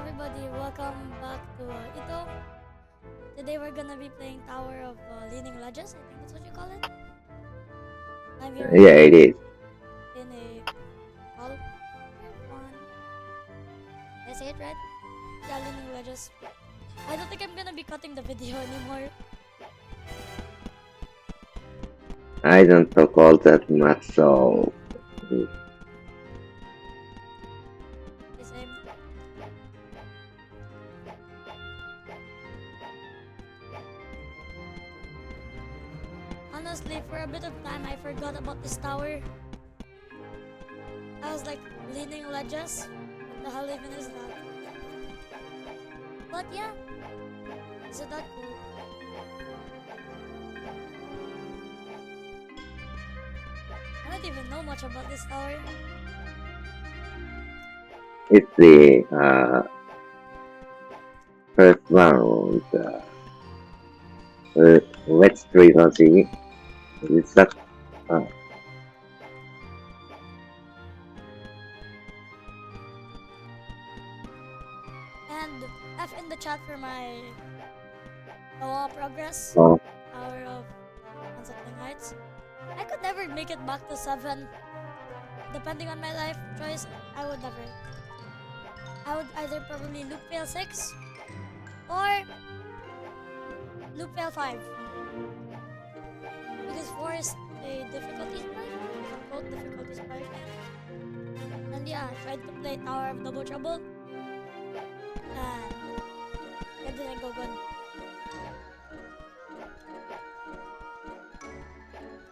everybody, welcome back to Ito. Today we're gonna be playing Tower of Leaning Ledges, I think that's what you call it. I'm here Yeah, it is. in a hall. One. Did I say it right? Yeah, Leaning Ledges. I don't think I'm gonna be cutting the video anymore. I don't talk all that much, so Same. Honestly, for a bit of time I forgot about this tower. I was like, Leaning Ledges? What the hell even is that? But yeah, isn't that cool? I don't even know much about this tower. it's the first one on the Let's Trilogy. It's that uh, And F in the chat for my progress. oh, Hour of Unsettling Heights. I could never make it back to 7. Depending on my life choice, I would never. I would either probably loop fail 6 or loop fail 5. Because 4 is a difficulty spike. Quote difficulty spike. And yeah, I tried to play Tower of Double Trouble. And it didn't go good.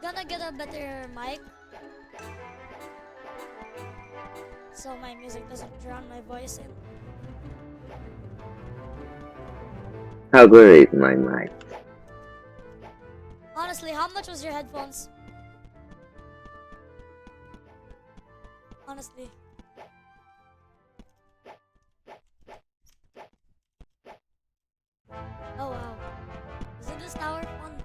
Gonna get a better mic so my music doesn't drown my voice in. how good is my mic? Honestly, how much was your headphones? Honestly. Oh wow. Isn't this tower fun?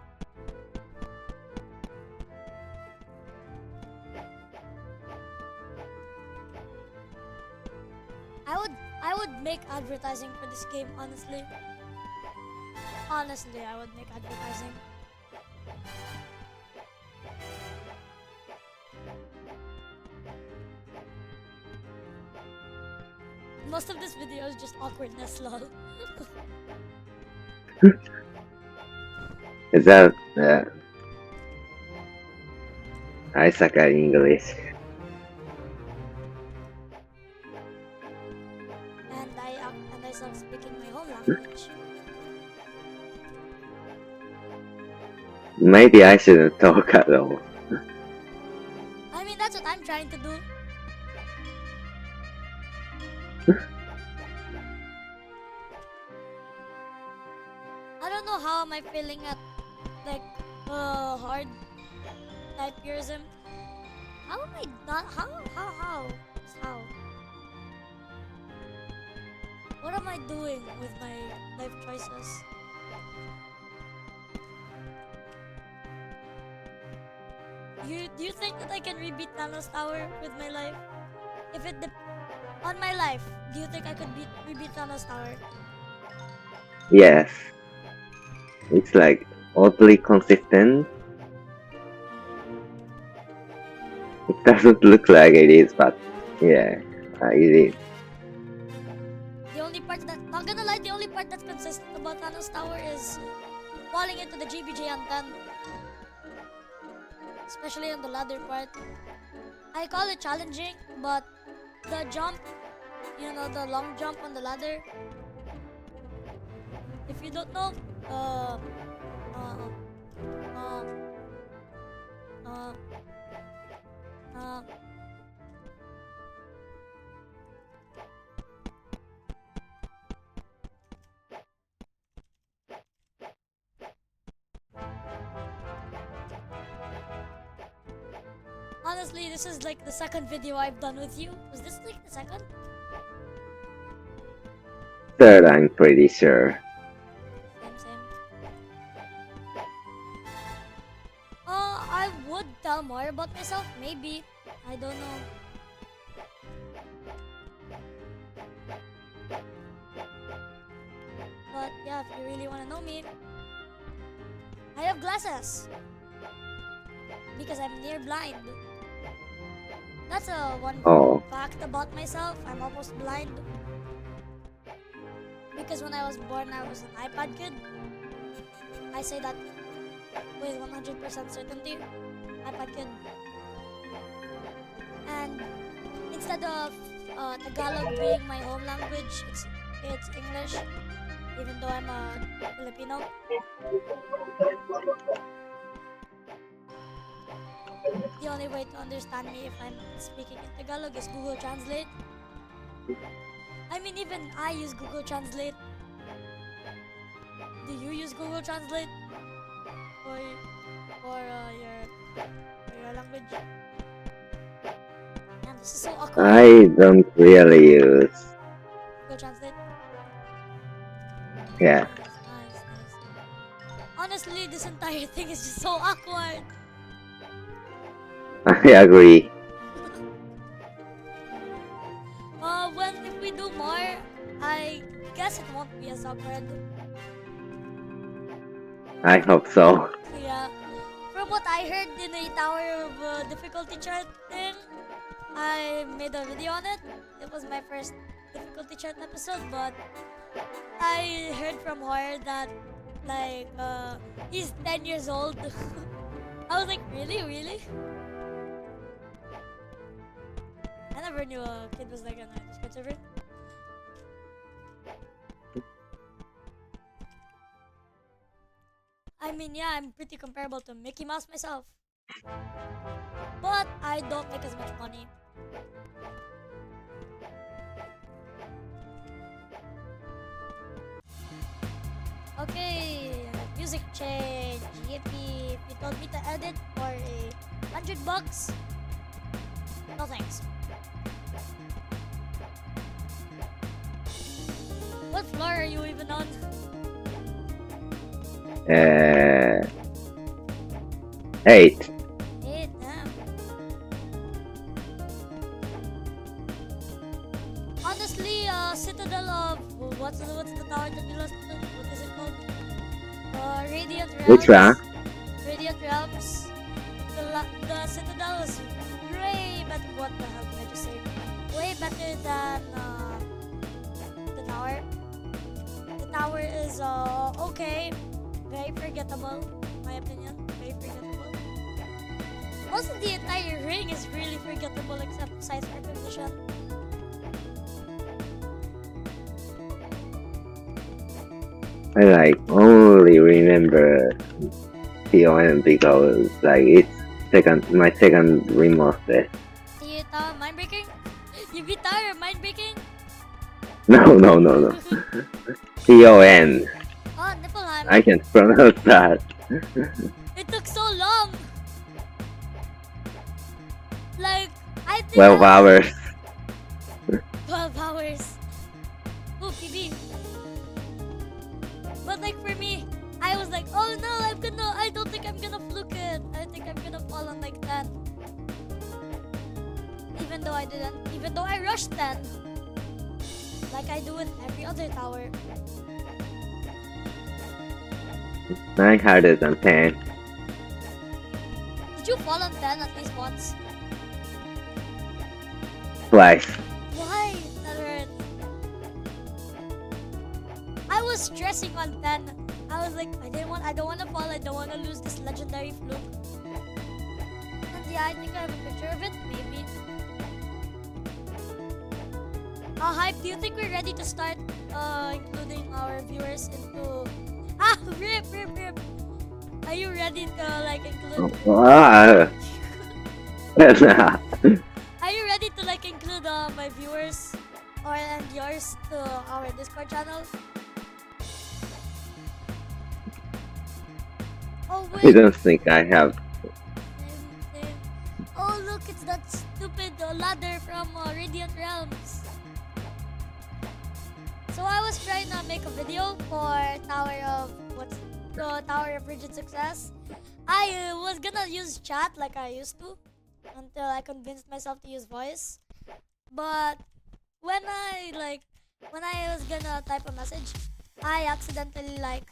I would make advertising for this game, honestly. Honestly, I would make advertising. Most of this video is just awkwardness, lol. Is that I suck at English? And I suck speaking my home language. Maybe I shouldn't talk at all. I mean, that's what I'm trying to do. I don't know how am I feeling at like hard type purism. How am I not? How? What am I doing with my life choices? Do you think that I can rebeat Thanos Tower with my life? If it on my life, do you think I could rebeat Thanos Tower? Yes, it's like oddly consistent. It doesn't look like it is, but yeah, it is. The only part that not gonna lie, the only part that's consistent about Thanos Tower is falling into the GBJ and then especially on the ladder part. I call it challenging, but the jump, the long jump on the ladder. If you don't know, uh, uh, uh, uh, uh, honestly, this is like the second video I've done with you. Was this like the second? Third, I'm pretty sure. Same. I would tell more about myself, maybe. I don't know. me. I have glasses because I'm near blind. That's a one Oh, fact about myself. I'm almost blind because when I was born, I was an iPad kid. I say that with 100% certainty. iPad kid. And instead of Tagalog being my home language, it's English. Even though I'm a Filipino. The only way to understand me if I'm speaking in Tagalog is Google Translate. I mean, even I use Google Translate. Do you use Google Translate for your language? Man, this is so awkward. I don't really use. Google Translate. Yeah, Nice. Honestly, this entire thing is just so awkward. I agree. If we do more, I guess it won't be as awkward. I hope so. Yeah. From what I heard in the Tower of Difficulty chart thing, I made a video on it. It was my first difficulty chart episode, but I heard from her that like he's 10 years old. I was like, really? I never knew a kid was like an Discord server. I mean, yeah, I'm pretty comparable to Mickey Mouse myself. But I don't make as much money. Okay, music change. Yippee. If you told me to edit for $100, no thanks. What floor are you even on? Uh, 8. Damn. Honestly, Citadel of what's the tower that you lost? What is it called? Radiant Realms. Which one? Radiant Realms. The Citadel is way better. What the hell did I just say? Way better than the tower. The tower is okay. Very forgettable, in my opinion. Very forgettable. Also, the entire ring is really forgettable except size recognition. I like only remember POM because like it's my second remote set. See it, mind breaking? You beat tower mind breaking? No. PON. Oh, Niflheim. I can't pronounce that. It took so long. Like, I think 12 hours. 12 hours. Ooh, PB. But like for me, I was like, oh no, I don't think I'm gonna fluke it. I think I'm gonna fall on like 10. Even though I didn't, even though I rushed 10. Like I do with every other tower. 9 harder than 10. Did you fall on 10 at least once? Twice. Why? That hurt. I was stressing on 10. I was like, I don't want to fall. I don't want to lose this legendary fluke. And yeah, I think I have a picture of it. Maybe. Hype, do you think we're ready to start including our viewers into... rip. Are you ready to like include... Ah. Are you ready to like include my viewers and yours to our Discord channel? Oh I wait. don't think I have. Same. Oh look, it's that stupid ladder from Radiant Realms. So I was trying to make a video for Tower of Rigid Success. I was gonna use chat like I used to until I convinced myself to use voice. But when I was gonna type a message, I accidentally like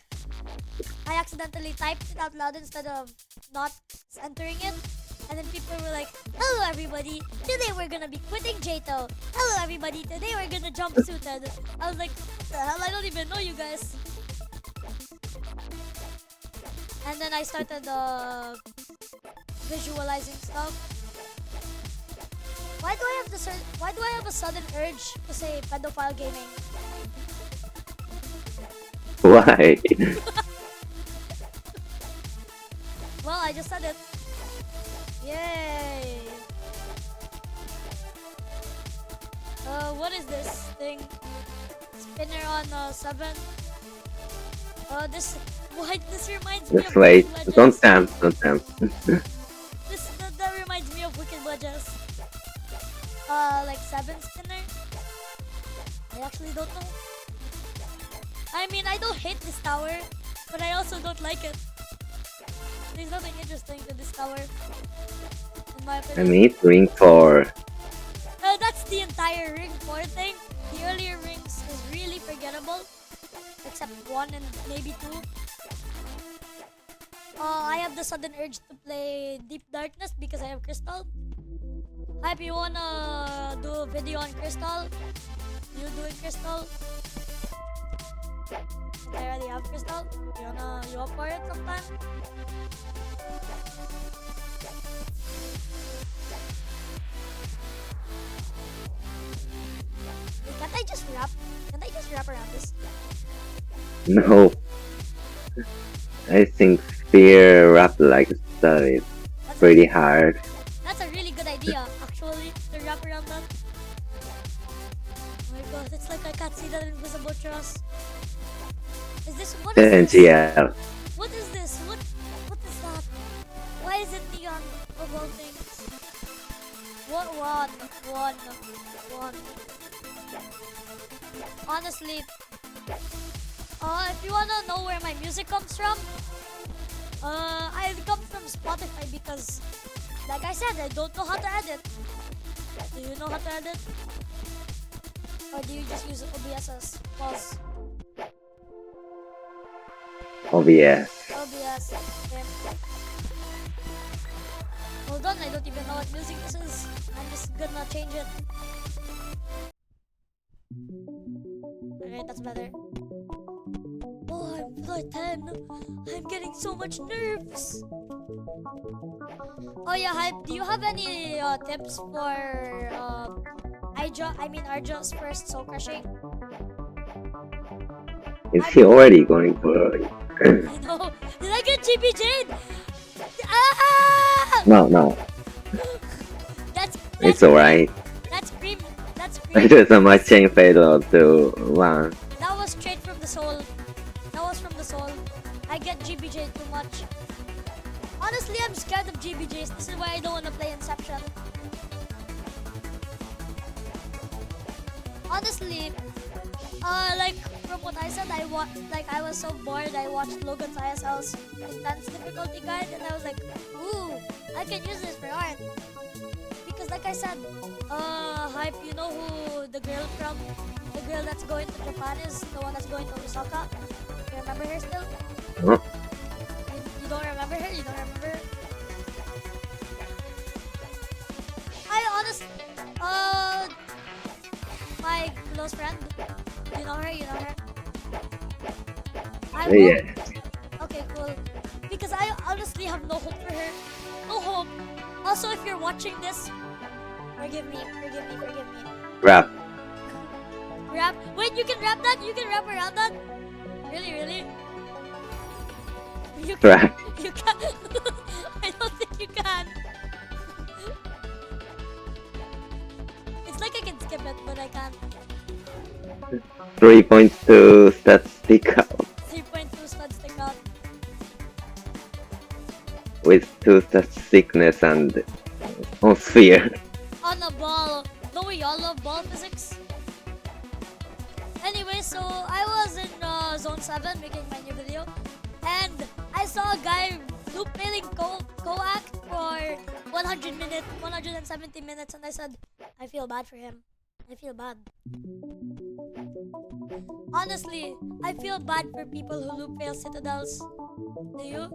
I accidentally typed it out loud instead of not entering it. And then people were like, hello everybody, today we're gonna be quitting JTO. Hello everybody, today we're gonna jumpsuited. I was like, what the hell, I don't even know you guys. And then I started visualizing stuff. Why do I have a sudden urge to say pedophile gaming? Why? Well, I just said it. Yay! What is this thing? Spinner on 7. This reminds me Just of wait. Wicked Don't Wedges. tempt. Don't tempt. That reminds me of Wicked Wedges. Like 7 spinner. I actually don't know. I mean, I don't hate this tower, but I also don't like it. There's nothing interesting to this tower, in my I opinion. mean, ring 4. That's the entire ring 4 thing. The earlier rings is really forgettable, except 1 and maybe 2. I have the sudden urge to play Deep Darkness because I have Crystal. Hype, you wanna do a video on Crystal? You doing Crystal? I already have Crystal. You up for it sometime? Wait, can't I just wrap? Can't I just wrap around this? No. I think spear wrap like that is That's pretty hard. That's a really good idea, actually, to wrap around that. Oh my god, it's like I can't see that invisible truss. Is this what is this? NGL. What is this? What is that? Why is it neon of all things? What one? Honestly, if you wanna know where my music comes from, I come from Spotify because, like I said, I don't know how to edit. Do you know how to edit? Or do you just use OBS's pause? OBS. OBS. Okay. Hold on, I don't even know what music this is. I'm just gonna change it. Alright, that's better. Oh, I'm floor 10. I'm getting so much nerves. Oh yeah, Hype, do you have any tips for Arja's first soul crushing? Is he already going for it? I know. Did I get GB Jade? Ah! No. That's It's alright. That's cream. That's I cream. just a matching fatal to 1. That was straight from the soul. That was from the soul. I get GBJ too much. Honestly, I'm scared of GBJs. This is why I don't want to play Inception. Honestly, like from what I said, I was so bored. I watched Logan's ISL's intense difficulty guide, and I was like, ooh, I can use this for art. Because like I said, Hype, you know who the girl that's going to Japan is? The one that's going to Osaka? You remember her still? Huh? You don't remember her? You don't remember her? My close friend. You know her? You know her? I hope. Yeah. Okay, cool. Because I honestly have no hope for her. No hope. Also, if you're watching this, forgive me. Rap. Wrap. Wait, you can wrap that? You can wrap around that? Really? You can. Rap. You can. I don't think you can. It's like I can skip it, but I can't. 3.2 stats stick out 3.2 studs stick out. with 2 stats sickness and on sphere. On a ball. Don't we all love ball physics? Anyway, so I was in Zone 7 making my new video, and I saw a guy loop mailing Coact for 170 minutes, and I said, I feel bad for him. I feel bad. Honestly, I feel bad for people who loop fail citadels. Do you?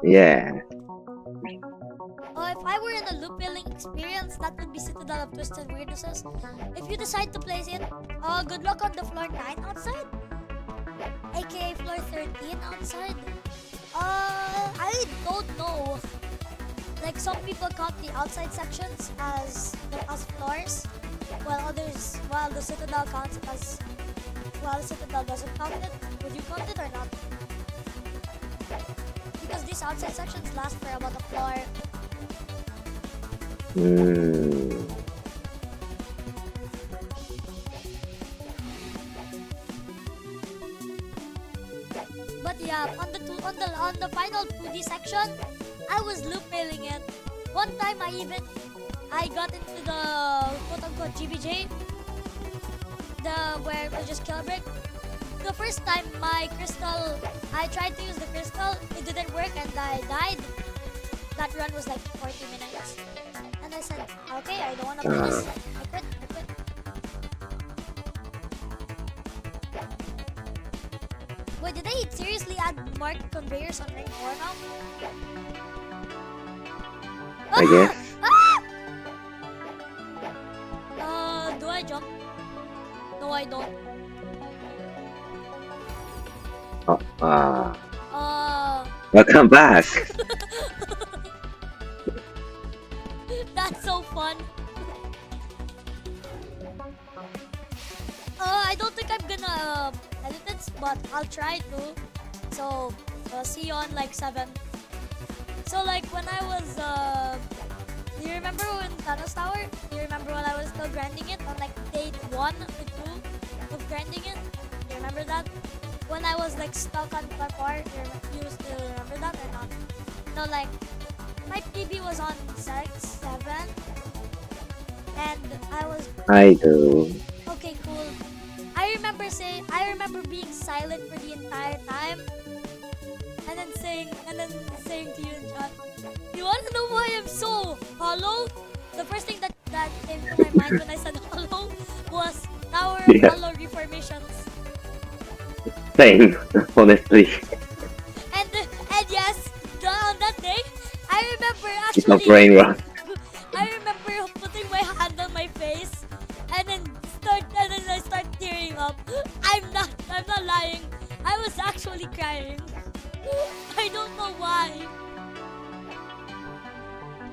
Yeah. Oh, if I were in a loop failing experience, that would be Citadel of Twisted Weirdnesses. If you decide to place it, good luck on the floor 9 outside, aka floor 13 outside. I don't know. Like some people count the outside sections as floors, while the Citadel counts it as, while the Citadel doesn't count it. Would you count it or not? Because these outside sections last for about a floor. But yeah, on the final 2D section, I was loop failing it. One time I got into the quote unquote GBJ, where we just kill a brick. The first time my crystal, I tried to use the crystal, it didn't work and I died. That run was like 40 minutes. And I said, okay, I don't wanna play this. I quit. Wait, did they seriously add marked conveyors on Ring 4 now? I guess. Do I jump? No, I don't. Welcome back. That's so fun. I don't think I'm gonna edit it, but I'll try to. So, see you on like 7. So like when I was, do you remember when Thanos Tower? Do you remember when I was still grinding it on like day 1 or 2 of grinding it? Do you remember that? When I was like stuck on floor 4, you still remember that or not? No, like my PB was on 7, and I do. okay, cool. I remember being silent for the entire time, and then saying to you in chat, you wanna know why I'm so hollow? The first thing that came to my mind when I said hollow was Tower of Yeah. Hollow reformations. Same, honestly. And yes, on that day, I remember It's not actually, brain rot. I remember putting my hand on my face, and then I start tearing up. I'm not lying. I was actually crying. I don't know why.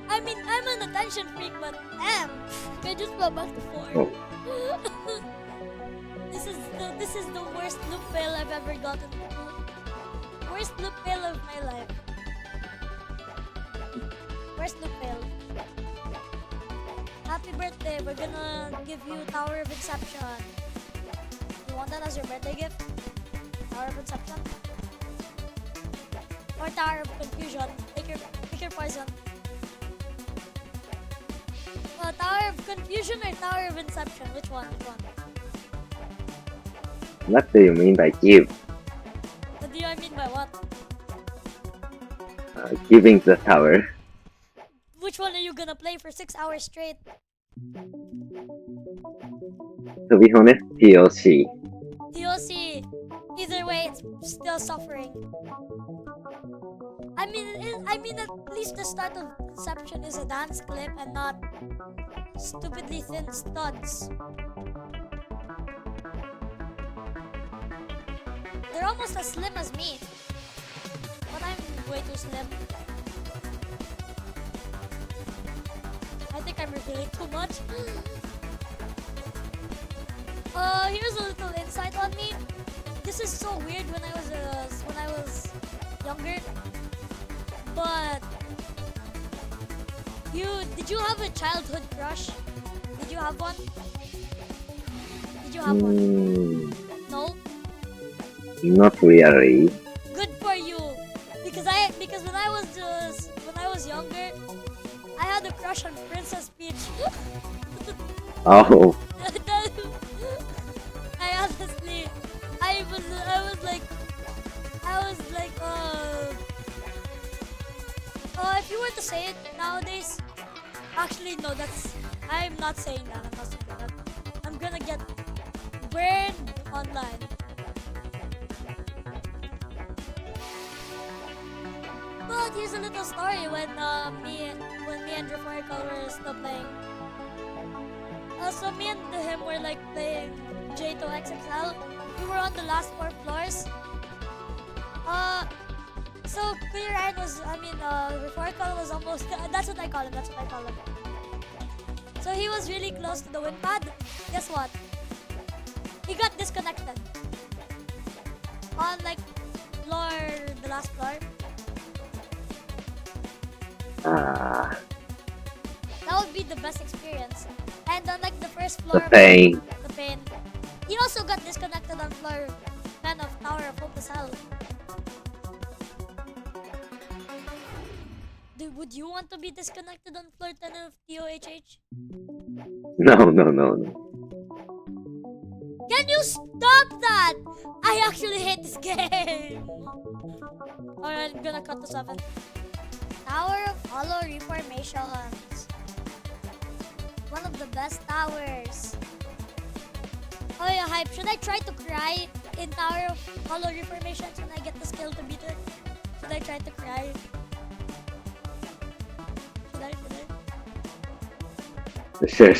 I mean, I'm an attention freak, but damn, I just fell back to 4. This is the worst loop fail I've ever gotten through. Worst loop fail of my life. Worst loop fail. Happy birthday, we're gonna give you Tower of Inception. You want that as your birthday gift? Tower of Inception? Or Tower of Confusion? Pick your poison. Tower of Confusion or Tower of Inception? Which one? What do you mean by give? What do I mean by what? Giving the tower. Which one are you gonna play for 6 hours straight? To be honest, TLC. DOC. Either way, it's still suffering. I mean, at least the start of Inception is a dance clip and not stupidly thin studs. They're almost as slim as me, but I'm way too slim. I think I'm revealing too much. Here's a little insight on me. This is so weird when I was younger. But did you have a childhood crush? Did you have one? Did you have one? No? Not really. Good for you. Because when I was younger, I had a crush on Princess Peach. Oh, I was like, if you were to say it nowadays, actually no, I'm not saying that. I'm gonna get burned online. But here's a little story when me and Reformical were still playing. So me and him were like playing J2XXL. We were on the last 4 floors. So Kuya Ryan was, Reformical was almost, that's what I call him. So he was really close to the wind pad. Guess what? He got disconnected on like the last floor. Ah, That would be the best experience. And on like the first the floor, pain. the pain. He also got disconnected on floor 10 of Tower of Hope as hell. Would you want to be disconnected on floor 10 of TOHH? No. Can you stop that? I actually hate this game. Alright, I'm gonna cut to 7. Tower of Hollow Reformations. One of the best towers. Oh yeah, hype. Should I try to cry in Tower of Hollow Reformations when I get the skill to beat it? Should I try to cry? Sure.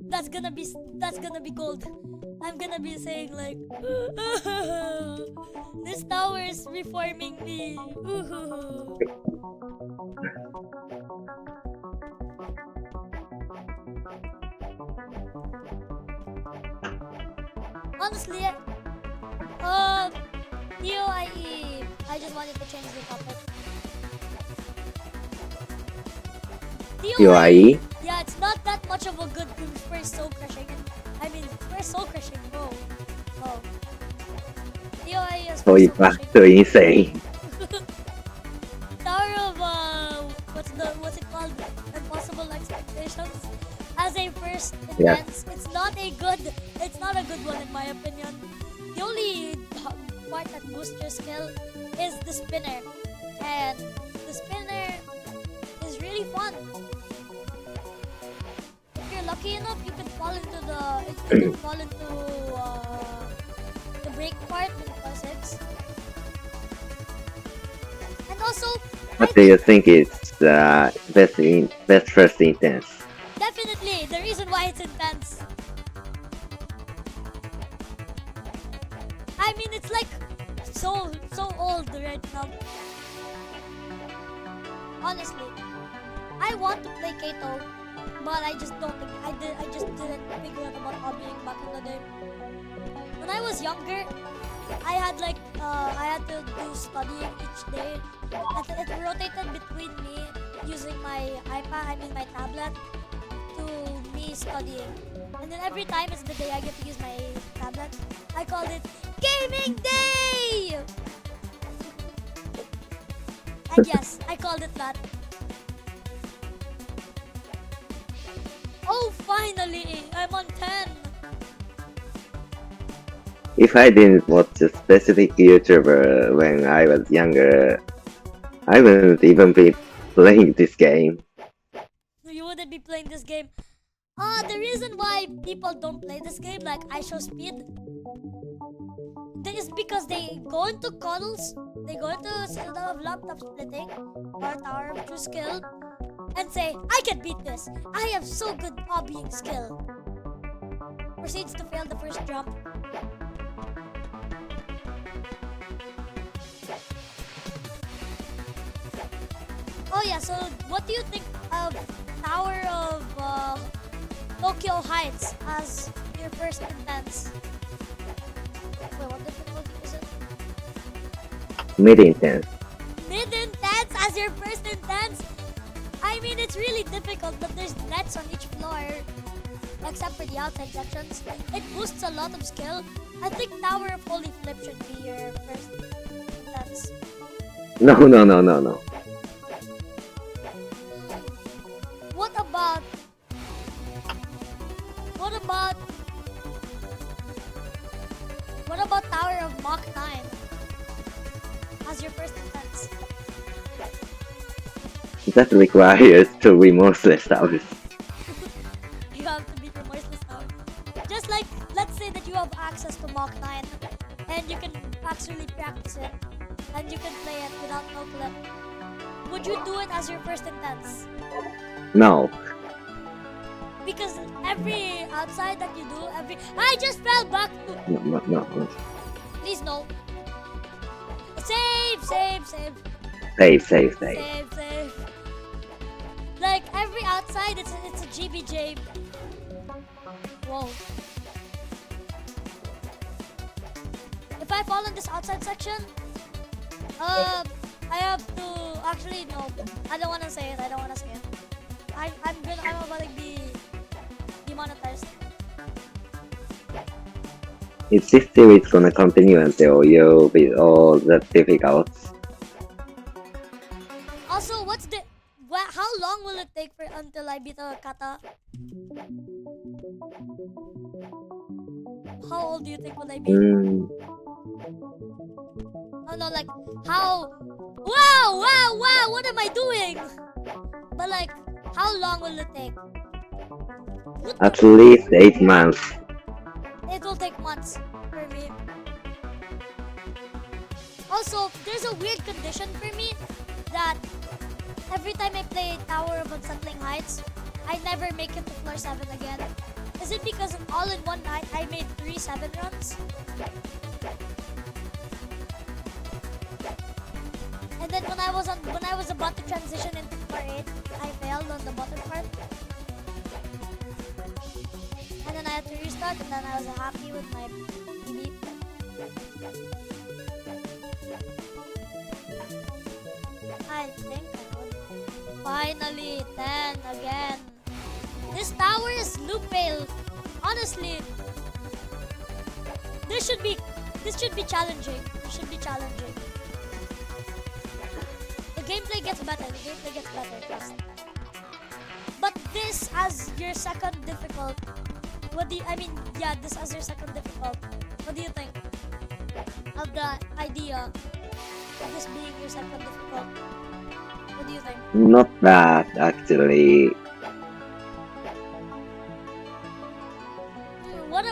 That's gonna be gold. I'm gonna be saying like, this tower is reforming me. Honestly, DOIE, I just wanted to change the topic. UIE? Yeah, it's not that much of a good first soul crushing. First soul crushing, bro. Oh. DOIE is So first it's soul back crushing. to insane. Tower of what's it called? Impossible Expectations. As a first intense, Yeah. it's not a good one in my opinion. The only part that boosts your skill is the spinner. And the spinner is really fun. If you're lucky enough, you can fall into the break part with the physics. And also, What do you think is best first intense? definitely the reason why it's intense. I mean, it's like so old right now. Honestly, I want to play Kato, but I just don't think I just didn't figure out about hobbying back in the day. When I was younger, I had to do studying each day. It rotated between me using my my tablet, to me studying. And then every time it's the day I get to use my tablet, I called it Gaming Day! And yes, I called it that. Oh, finally! I'm on 10! If I didn't watch a specific YouTuber when I was younger, I wouldn't even be playing this game. You wouldn't be playing this game. The reason why people don't play this game like I Show Speed is because they go into cuddles, they go into Citadel of Laptop Splitting or Tower of True Skill and say, I can beat this. I have so good hobbying skill. Proceeds to fail the first jump. Oh yeah, so what do you think of Tower of Tokyo Heights as your first intense? Wait, what difficulty is it? Mid intense. Mid intense as your first intense? I mean, it's really difficult, but there's nets on each floor, except for the outside sections. It boosts a lot of skill. I think Tower of Holy Flip should be your first intense. No. What about Tower of Mach 9 as your first intense? That requires to remorseless hours. You have to be remorseless now. Just like, let's say that you have access to Mach 9 and you can actually practice it and you can play it without no clip. Would you do it as your first intense? No. Because every outside that you do, I just fell back to... No. Please no. Save. Save. Like every outside, it's a GBJ. Whoa. If I fall in this outside section, I have to actually no. I don't wanna say it. I'm about to be demonetized. Is this series gonna continue until you beat all the difficulties? Also, how long will it take until I beat a kata? How old do you think will I be? Oh no, like how? Wow! What am I doing? But like, how long will it take? At least 8 months. It will take months for me. Also, there's a weird condition for me that every time I play Tower of Unsettling Heights, I never make it to floor 7 again. Is it because all in one night I made 3 7 runs? And then when I was about to transition into floor 8, I failed on the bottom part. And then I had to restart, and then I was happy with my PB. I think I would. Finally, 10 again. This tower is loop fail. Honestly, this should be challenging. It should be challenging. The gameplay gets better. First. But this as your second difficult. This as your second difficult. What do you think of the idea of this being your second difficult? What do you think? Not bad, actually. What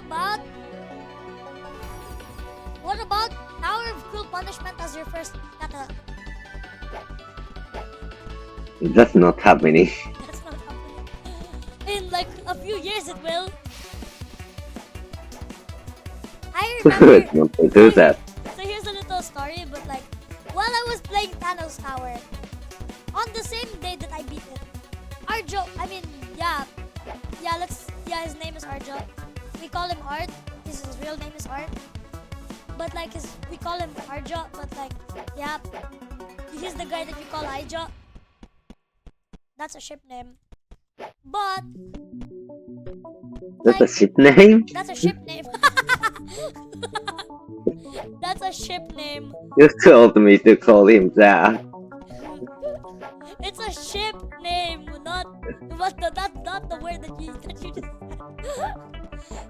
about Tower of Cruel Punishment as your first kata? That's not happening. That's not happening. In like a few years it will. I remember. Not to do that. So here's a little story, but like while I was playing Thanos Tower, on the same day that I beat it, Arjo, his name is Arjo. We call him Art. His real name is Art. But like we call him Arjo, but like, yeah, he's the guy that you call Ijo. That's a ship name. But That's a ship name? that's a ship name. That's a ship name. You told me to call him that. It's a ship name, not the word that you just said.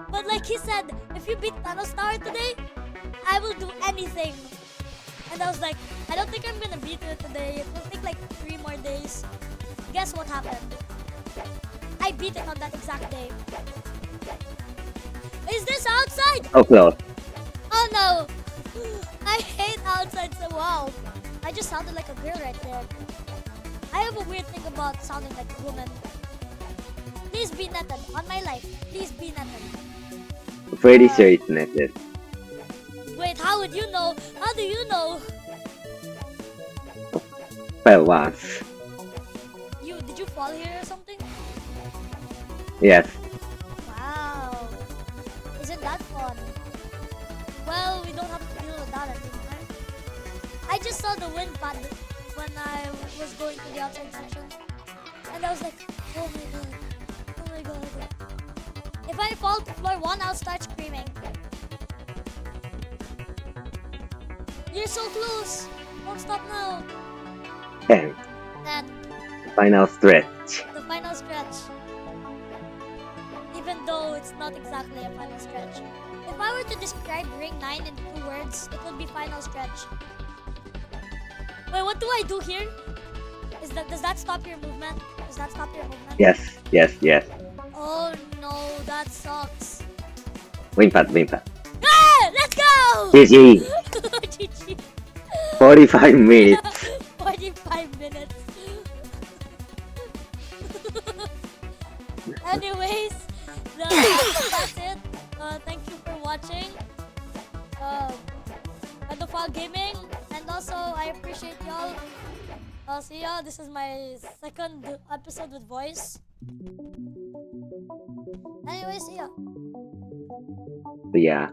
But like he said, if you beat Thanos Tower today, I will do anything. And I was like, I don't think I'm gonna beat it today. It will take like 3 more days. Guess what happened? I beat it on that exact day. Is this outside? Oh, close. Oh no! I hate outside so wow. I just sounded like a girl right there. I have a weird thing about sounding like a woman. Please be netted. On my life. Please be netted. Pretty sure it's netted. Wait, how would you know? How do you know? Well, once. Did you fall here or something? Yes. Wow. Isn't that fun? Well, we don't have to deal with that anymore. I just saw the wind pad when I was going to the outside section. And I was like, oh my god. Oh my god. If I fall to floor 1, I'll start screaming. You're so close. Don't stop now. 10. 10. Final stretch. The final stretch. Even though it's not exactly a final stretch. If I were to describe Ring 9 in 2 words, it would be final stretch. Wait, what do I do here? Does that stop your movement? Does that stop your movement? Yes, yes, yes. Oh no, that sucks. Wimpad, Wimpad. Ah, let's go! GG! GG. 45 minutes. 45 minutes. Anyways, that's it. Thank you for watching. Pedophile Gaming, and also I appreciate y'all. See ya. This is my second episode with voice. Anyway, see ya. Yeah.